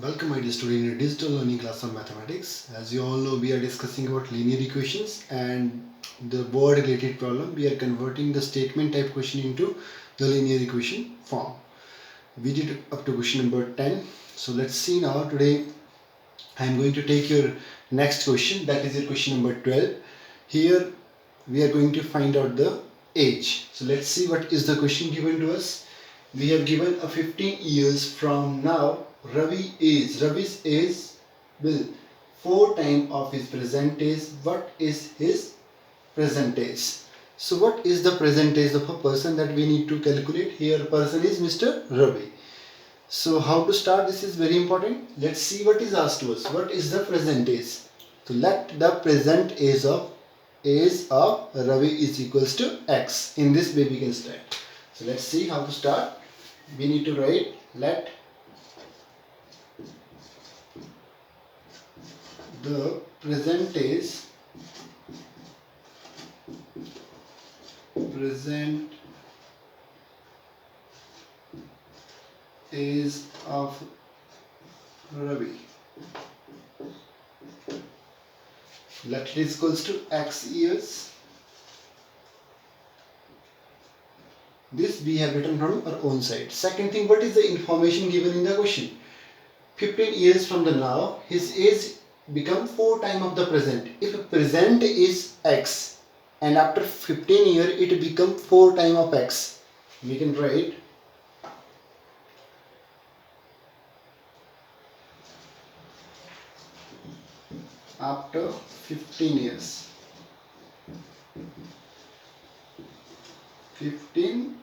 Welcome my dear student in a digital learning class of mathematics. As you all know, we are discussing about linear equations and the word related problem. We are converting the statement type question into the linear equation form. We did up to question number 10. So let's see now. Today I am going to take your next question, that is your question number 12. Here we are going to find out the age. So let's see what is the question given to us. We have given a 15 years from now. Ravi's age will 4 times of his present age. What is his present age? So what is the present age of a person that we need to calculate? Here person is Mr. Ravi. So how to start? This is very important. Let's see what is asked to us. What is the present age? So let the present age of Ravi is equals to x. In this way we can start. So let's see how to start. We need to write let the present age of Ravi, let it is equals to x years. This we have written from our own side. Second thing, what is the information given in the question? 15 years from the now, his age become 4 times of the present. If present is x and after 15 years it become 4 times of x, we can write after 15 years. 15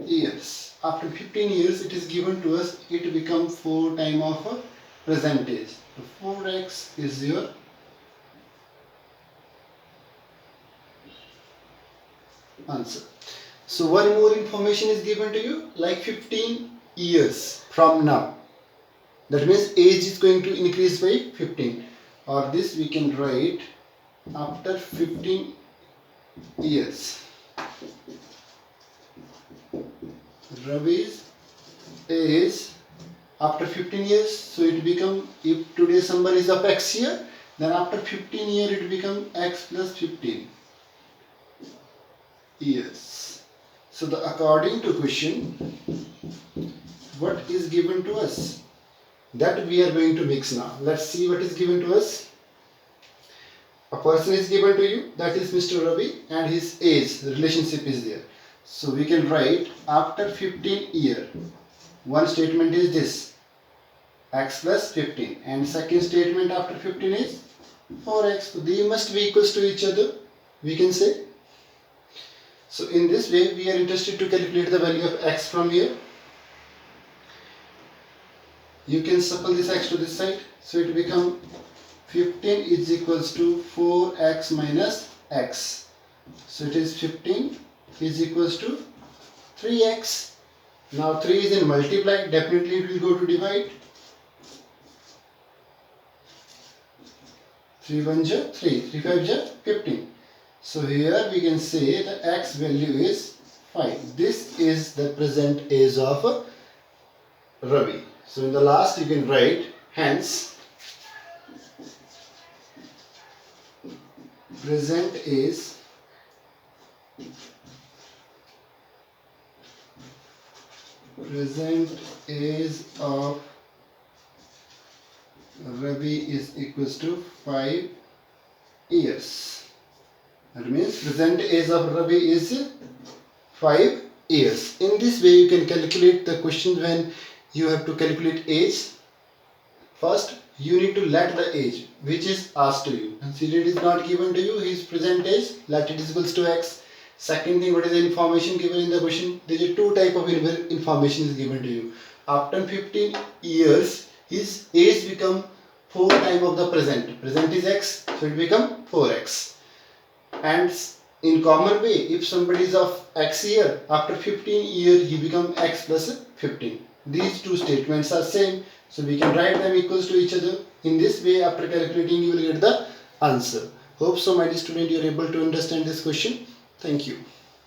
years. After 15 years it is given to us, it becomes 4 times of a present age. So 4x is your answer. So one more information is given to you, like 15 years from now. That means age is going to increase by 15. Or this we can write after 15 years. Ravi's age after 15 years, so it become, if today's number is of x year, then after 15 years it become x plus 15 years. So the according to question, what is given to us, that we are going to mix now. Let's see what is given to us. A person is given to you, that is Mr. Ravi, and his age, the relationship is there. So we can write after 15 year, one statement is this, x plus 15, and second statement after 15 is 4x. So they must be equals to each other, we can say. So in this way we are interested to calculate the value of x from here. You can supple this x to this side, so it become 15 is equals to 4x minus x. So it is 15 is equals to 3x. Now 3 is in multiply, definitely it will go to divide. 3 1 ja 3, 3 5 ja 15. So here we can say the x value is 5. This is the present age of Ravi. So in the last you can write, hence present age of Ravi is equals to 5 years. That means present age of Ravi is 5 years. In this way you can calculate the question when you have to calculate age. First you need to let the age which is asked to you. Consider it is not given to you, his present age, let it is equals to x. Second thing, what is the information given in the question? There is 2 type of information is given to you. After 15 years his age become 4 times of the present. Present is x, so it become 4x. And in common way, if somebody is of x year, after 15 years he become x plus 15. These two statements are same, so we can write them equals to each other. In this way, after calculating you will get the answer. Hope so my dear student you are able to understand this question. Thank you.